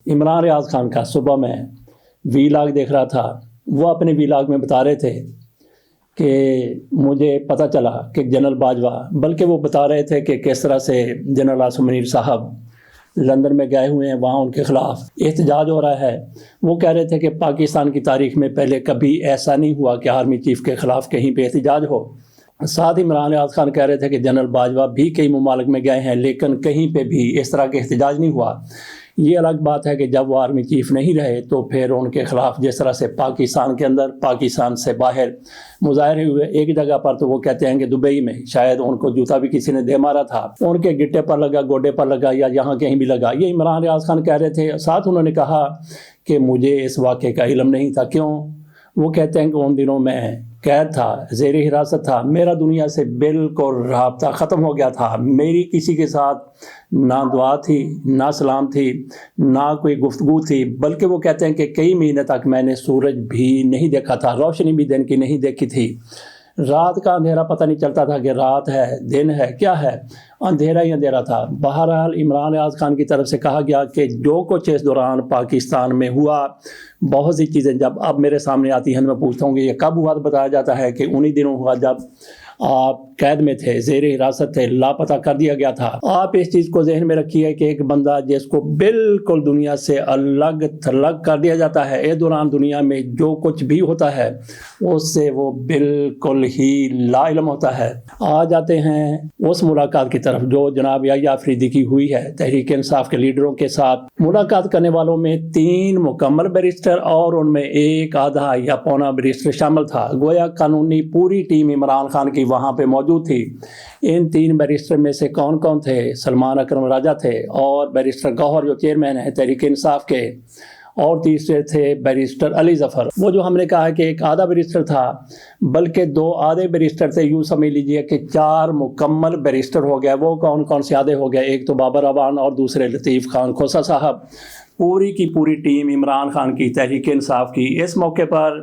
عمران ریاض خان کا صبح میں ویلاگ دیکھ رہا تھا. وہ اپنے ویلاگ میں بتا رہے تھے کہ مجھے پتہ چلا کہ جنرل باجوہ، بلکہ وہ بتا رہے تھے کہ کس طرح سے جنرل عاصم منیر صاحب لندن میں گئے ہوئے ہیں، وہاں ان کے خلاف احتجاج ہو رہا ہے. وہ کہہ رہے تھے کہ پاکستان کی تاریخ میں پہلے کبھی ایسا نہیں ہوا کہ آرمی چیف کے خلاف کہیں پہ احتجاج ہو. ساتھ ہی عمران ریاض خان کہہ رہے تھے کہ جنرل باجوہ بھی کئی ممالک میں گئے ہیں لیکن کہیں پہ بھی اس طرح کے احتجاج نہیں ہوا. یہ الگ بات ہے کہ جب وہ آرمی چیف نہیں رہے تو پھر ان کے خلاف جس طرح سے پاکستان کے اندر، پاکستان سے باہر مظاہرے ہوئے. ایک جگہ پر تو وہ کہتے ہیں کہ دبئی میں شاید ان کو جوتا بھی کسی نے دے مارا تھا، ان کے گٹے پر لگا، گوڈے پر لگا، یا یہاں کہیں بھی لگا. یہ عمران ریاض خان کہہ رہے تھے. ساتھ انہوں نے کہا کہ مجھے اس واقعے کا علم نہیں تھا. کیوں؟ وہ کہتے ہیں کہ ان دنوں میں قید تھا، زیر حراست تھا، میرا دنیا سے بالکل رابطہ ختم ہو گیا تھا. میری کسی کے ساتھ نہ دعا تھی، نہ سلام تھی، نہ کوئی گفتگو تھی. بلکہ وہ کہتے ہیں کہ کئی مہینے تک میں نے سورج بھی نہیں دیکھا تھا، روشنی بھی دن کی نہیں دیکھی تھی. رات کا اندھیرا پتہ نہیں چلتا تھا کہ رات ہے دن ہے کیا ہے، اندھیرا ہی اندھیرا تھا. بہرحال عمران ریاض خان کی طرف سے کہا گیا کہ جو کچھ اس دوران پاکستان میں ہوا، بہت سی چیزیں جب اب میرے سامنے آتی ہیں میں پوچھتا ہوں کہ یہ کب ہوا، تو بتایا جاتا ہے کہ انہی دنوں ہوا جب آپ قید میں تھے، زیر حراست تھے، لاپتہ کر دیا گیا تھا. آپ اس چیز کو ذہن میں رکھیے کہ ایک بندہ جس کو بالکل دنیا سے الگ تھلگ کر دیا جاتا ہے، اس دوران دنیا میں جو کچھ بھی ہوتا ہے اس سے وہ بالکل ہی لا علم ہوتا ہے. آ جاتے ہیں اس ملاقات کی طرف جو جناب یحییٰ آفریدی کی ہوئی ہے تحریک انصاف کے لیڈروں کے ساتھ. ملاقات کرنے والوں میں 3 مکمل بیرسٹر اور ان میں ایک آدھا یا پونا بیرسٹر شامل تھا. گویا قانونی پوری ٹیم عمران خان کی وہاں پہ موجود تھی. ان 3 بیرسٹر میں سے کون کون تھے؟ سلمان اکرم راجہ تھے، اور بیرسٹر گوہر جو چیئرمین ہیں تحریک انصاف کے، اور تیسرے تھے بیرسٹر علی ظفر. وہ جو ہم نے کہا کہ ایک آدھا بیرسٹر تھا، بلکہ 2 آدھے بیرسٹر تھے. یوں سمجھ لیجئے کہ 4 مکمل بیرسٹر ہو گئے. وہ کون کون سے آدھے ہو گئے؟ ایک تو بابر اعوان اور دوسرے لطیف خان کھوسہ صاحب. پوری کی پوری ٹیم عمران خان کی تحریک انصاف کی. اس موقع پر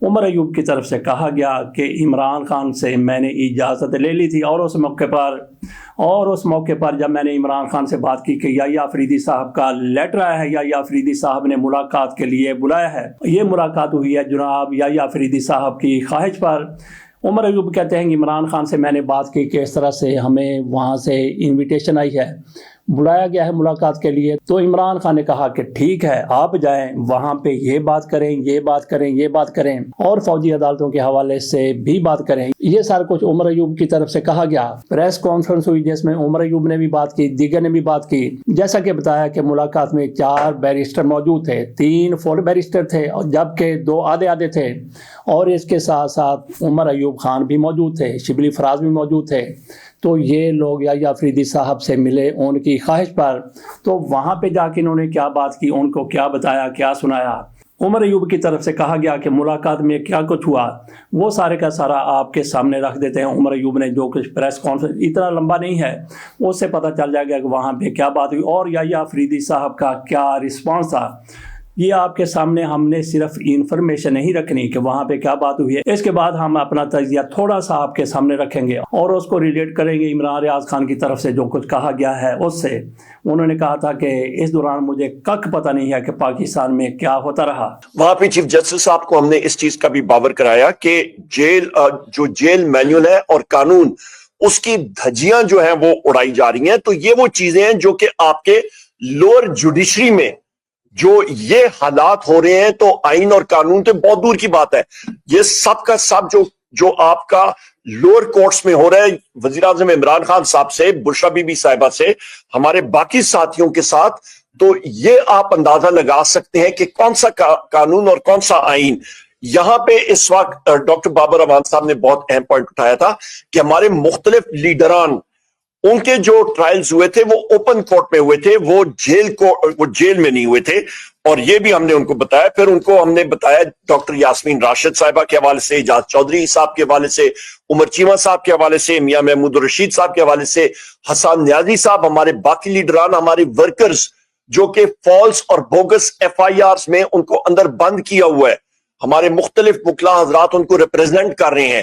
عمر ایوب کی طرف سے کہا گیا کہ عمران خان سے میں نے اجازت لے لی تھی، اور اس موقع پر جب میں نے عمران خان سے بات کی کہ یحییٰ آفریدی صاحب کا لیٹر آیا ہے، یحییٰ آفریدی صاحب نے ملاقات کے لیے بلایا ہے، یہ ملاقات ہوئی ہے جناب یحییٰ آفریدی صاحب کی خواہش پر. عمر ایوب کہتے ہیں کہ عمران خان سے میں نے بات کی کہ اس طرح سے ہمیں وہاں سے انویٹیشن آئی ہے، بلایا گیا ہے ملاقات کے لیے. تو عمران خان نے کہا کہ ٹھیک ہے، آپ جائیں وہاں پہ، یہ بات کریں، یہ بات کریں، یہ بات کریں، اور فوجی عدالتوں کے حوالے سے بھی بات کریں. یہ سارا کچھ عمر ایوب کی طرف سے کہا گیا. پریس کانفرنس ہوئی جس میں عمر ایوب نے بھی بات کی، دیگر نے بھی بات کی. جیسا کہ بتایا کہ ملاقات میں 4 بیرسٹر موجود تھے، 3 فل بیرسٹر تھے جبکہ 2 آدھے تھے، اور اس کے ساتھ ساتھ عمر ایوب خان بھی موجود تھے، شبلی فراز بھی موجود تھے. تو یہ لوگ یحییٰ آفریدی صاحب سے ملے ان کی خواہش پر. تو وہاں پہ جا کے انہوں نے کیا بات کی، ان کو کیا بتایا، کیا سنایا. عمر ایوب کی طرف سے کہا گیا کہ ملاقات میں کیا کچھ ہوا وہ سارے کا سارا آپ کے سامنے رکھ دیتے ہیں. عمر ایوب نے جو کچھ پریس کانفرنس، اتنا لمبا نہیں ہے، اس سے پتہ چل جائے گا کہ وہاں پہ کیا بات ہوئی اور یحییٰ آفریدی صاحب کا کیا رسپانس تھا. یہ آپ کے سامنے ہم نے صرف انفارمیشن نہیں رکھنی کہ وہاں پہ کیا بات ہوئی ہے. اس کے بعد ہم اپنا تجزیہ تھوڑا سا آپ کے سامنے رکھیں گے اور اس کو ریلیٹ کریں گے عمران ریاض خان کی طرف سے جو کچھ کہا گیا ہے اس سے. انہوں نے کہا تھا کہ اس دوران مجھے کک پتہ نہیں ہے کہ پاکستان میں کیا ہوتا رہا. وہاں پہ چیف جسٹس صاحب کو ہم نے اس چیز کا بھی باور کرایا کہ جو جیل مینیول ہے اور قانون، اس کی دھجیاں جو ہیں وہ اڑائی جا رہی ہیں. تو یہ وہ چیزیں ہیں جو کہ آپ کے لوور جوڈیشری میں جو یہ حالات ہو رہے ہیں، تو آئین اور قانون تو بہت دور کی بات ہے. یہ سب کا سب جو آپ کا لوور کورٹس میں ہو رہا ہے، وزیر اعظم عمران خان صاحب سے، بشرا بی بی صاحبہ سے، ہمارے باقی ساتھیوں کے ساتھ، تو یہ آپ اندازہ لگا سکتے ہیں کہ کون سا قانون اور کون سا آئین. یہاں پہ اس وقت ڈاکٹر بابر اعوان صاحب نے بہت اہم پوائنٹ اٹھایا تھا کہ ہمارے مختلف لیڈران، ان کے جو ٹرائلز ہوئے تھے وہ اوپن کورٹ میں ہوئے تھے، وہ جیل میں نہیں ہوئے تھے. اور یہ بھی ہم نے ان کو بتایا. پھر ان کو ہم نے بتایا ڈاکٹر یاسمین راشد صاحبہ کے حوالے سے، اعجاز چودھری صاحب کے حوالے سے، عمر چیمہ صاحب کے حوالے سے، میاں محمود الرشید صاحب کے حوالے سے، حسان نیازی صاحب، ہمارے باقی لیڈران، ہمارے ورکرز جو کہ فالس اور بوگس ایف آئی آرز میں ان کو اندر بند کیا ہوا ہے، ہمارے مختلف وکلا حضرات ان کو ریپرزینٹ کر رہے ہیں،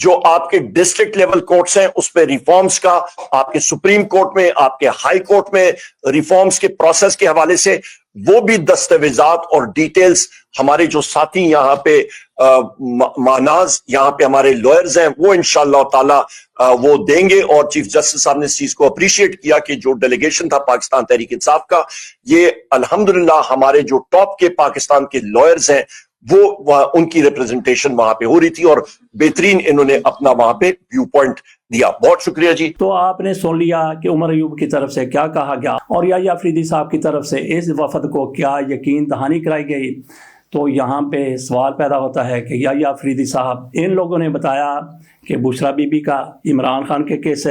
جو آپ کے ڈسٹرکٹ لیول کورٹس ہیں اس پہ ریفارمز کا، آپ کے سپریم کورٹ میں، آپ کے ہائی کورٹ میں ریفارمز کے پروسیس کے حوالے سے وہ بھی دستاویزات اور ڈیٹیلز ہمارے جو ساتھی یہاں پہ ماناز یہاں پہ ہمارے لائرز ہیں وہ انشاءاللہ تعالی وہ دیں گے. اور چیف جسٹس صاحب نے اس چیز کو اپریشیٹ کیا کہ جو ڈیلیگیشن تھا پاکستان تحریک انصاف کا، یہ الحمدللہ ہمارے جو ٹاپ کے پاکستان کے لائرز ہیں وہ ان کی ریپرزنٹیشن وہاں پہ ہو رہی تھی اور بہترین انہوں نے اپنا وہاں پہ ویو پوائنٹ دیا. بہت شکریہ جی. تو آپ نے سن لیا کہ عمر ایوب کی طرف سے کیا کہا گیا اور یحییٰ افریدی صاحب کی طرف سے اس وفد کو کیا یقین دہانی کرائی گئی. تو یہاں پہ سوال پیدا ہوتا ہے کہ یحییٰ افریدی صاحب، ان لوگوں نے بتایا کہ بشرا بی بی کا، عمران خان کے کیس سے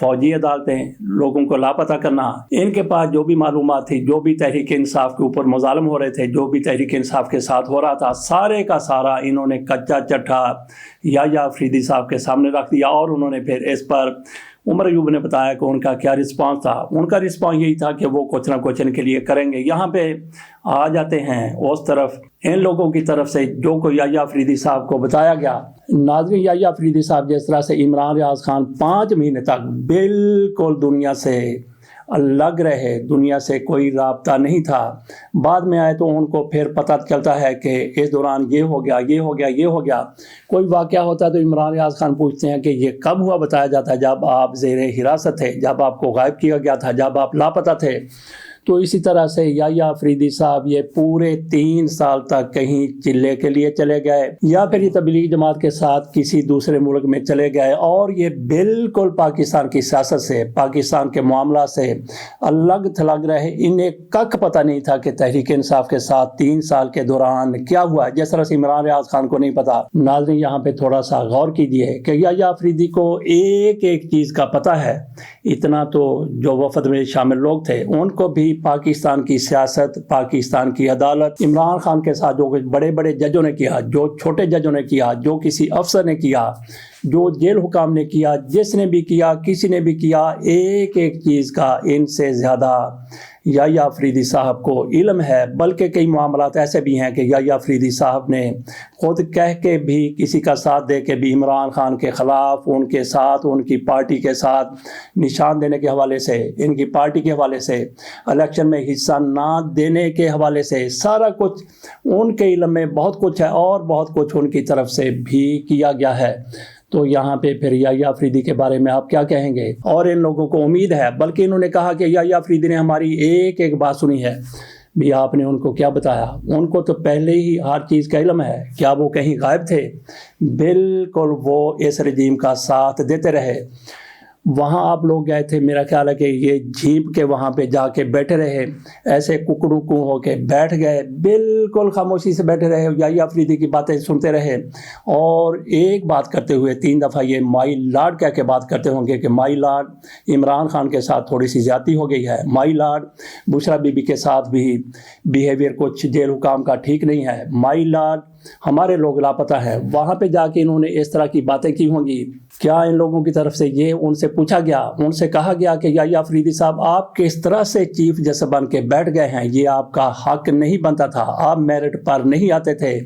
فوجی عدالتیں، لوگوں کو لاپتہ کرنا، ان کے پاس جو بھی معلومات تھی، جو بھی تحریک انصاف کے اوپر مظالم ہو رہے تھے، جو بھی تحریک انصاف کے ساتھ ہو رہا تھا، سارے کا سارا انہوں نے کچا چٹھا یحییٰ افریدی صاحب کے سامنے رکھ دیا. اور انہوں نے پھر اس پر عمر ایوب نے بتایا کہ ان کا کیا رسپانس تھا. ان کا رسپانس یہی تھا کہ وہ کچھ نہ کچھ ان کے لیے کریں گے. یہاں پہ آ جاتے ہیں اس طرف ان لوگوں کی طرف سے جو کو یحییٰ افریدی صاحب کو بتایا گیا. ناظرین، یحییٰ افریدی صاحب جس طرح سے عمران ریاض خان 5 مہینے تک بالکل دنیا سے الگ رہے، دنیا سے کوئی رابطہ نہیں تھا، بعد میں آئے تو ان کو پھر پتہ چلتا ہے کہ اس دوران یہ ہو گیا، یہ ہو گیا، یہ ہو گیا. کوئی واقعہ ہوتا ہے تو عمران ریاض خان پوچھتے ہیں کہ یہ کب ہوا؟ بتایا جاتا ہے جب آپ زیر حراست تھے، جب آپ کو غائب کیا گیا تھا، جب آپ لاپتہ تھے. تو اسی طرح سے یحییٰ افریدی صاحب یہ پورے 3 سال تک کہیں چلے کے لیے چلے گئے یا پھر یہ تبلیغی جماعت کے ساتھ کسی دوسرے ملک میں چلے گئے، اور یہ بالکل پاکستان کی سیاست سے، پاکستان کے معاملات سے الگ تھلگ رہے. انہیں کک پتہ نہیں تھا کہ تحریک انصاف کے ساتھ 3 سال کے دوران کیا ہوا، جس طرح سے عمران ریاض خان کو نہیں پتا. ناظرین، یہاں پہ تھوڑا سا غور کیجئے کہ یحییٰ افریدی کو ایک ایک چیز کا پتہ ہے. اتنا تو جو وفد میں شامل لوگ تھے ان کو بھی پاکستان کی سیاست، پاکستان کی عدالت، عمران خان کے ساتھ جو کچھ بڑے بڑے ججوں نے کیا، جو چھوٹے ججوں نے کیا، جو کسی افسر نے کیا، جو جیل حکام نے کیا، جس نے بھی کیا، کسی نے بھی کیا، ایک ایک چیز کا ان سے زیادہ یحییٰ افریدی صاحب کو علم ہے. بلکہ کئی معاملات ایسے بھی ہیں کہ یحییٰ افریدی صاحب نے خود کہہ کے بھی، کسی کا ساتھ دے کے بھی عمران خان کے خلاف، ان کے ساتھ، ان کی پارٹی کے ساتھ نشان دینے کے حوالے سے، ان کی پارٹی کے حوالے سے، الیکشن میں حصہ نہ دینے کے حوالے سے، سارا کچھ ان کے علم میں بہت کچھ ہے اور بہت کچھ ان کی طرف سے بھی کیا گیا ہے. تو یہاں پہ پھر یحییٰ افریدی کے بارے میں آپ کیا کہیں گے؟ اور ان لوگوں کو امید ہے، بلکہ انہوں نے کہا کہ یحییٰ افریدی نے ہماری ایک ایک بات سنی ہے. بھی آپ نے ان کو کیا بتایا؟ ان کو تو پہلے ہی ہر چیز کا علم ہے. کیا وہ کہیں غائب تھے؟ بالکل وہ اس رجیم کا ساتھ دیتے رہے. وہاں آپ لوگ گئے تھے، میرا خیال ہے کہ یہ جھیپ کے وہاں پہ جا کے بیٹھے رہے، ایسے ککڑوں کو ہو کے بیٹھ گئے، بالکل خاموشی سے بیٹھے رہے، یحییٰ افریدی کی باتیں سنتے رہے. اور ایک بات کرتے ہوئے 3 دفعہ یہ مائی لارڈ کہہ کے بات کرتے ہوں گے کہ مائی لارڈ عمران خان کے ساتھ تھوڑی سی زیادتی ہو گئی ہے، مائی لارڈ بشرا بی بی کے ساتھ بھی بیہیویئر کچھ جیل حکام کا ٹھیک نہیں ہے، مائی لارڈ ہمارے لوگ لاپتہ ہیں. وہاں پہ جا کے انہوں نے اس طرح کی باتیں کی ہوں گی. کیا ان لوگوں کی طرف سے یہ ان سے پوچھا گیا، ان سے کہا گیا کہ یحییٰ افریدی صاحب آپ کس طرح سے چیف جسٹس بن کے بیٹھ گئے ہیں؟ یہ آپ کا حق نہیں بنتا تھا، آپ میرٹ پر نہیں آتے تھے،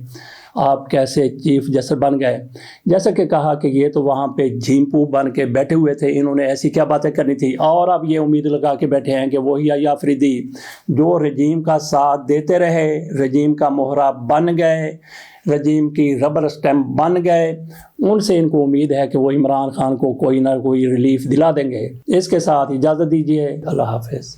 آپ کیسے چیف جسٹس بن گئے؟ جیسا کہ کہا کہ یہ تو وہاں پہ جھیمپو بن کے بیٹھے ہوئے تھے، انہوں نے ایسی کیا باتیں کرنی تھی؟ اور اب یہ امید لگا کے بیٹھے ہیں کہ وہی یحییٰ افریدی جو رجیم کا ساتھ دیتے رہے، رجیم کا مہرہ بن گئے، رجیم کی ربر اسٹیمپ بن گئے، ان سے ان کو امید ہے کہ وہ عمران خان کو کوئی نہ کوئی ریلیف دلا دیں گے. اس کے ساتھ اجازت دیجیے. اللہ حافظ.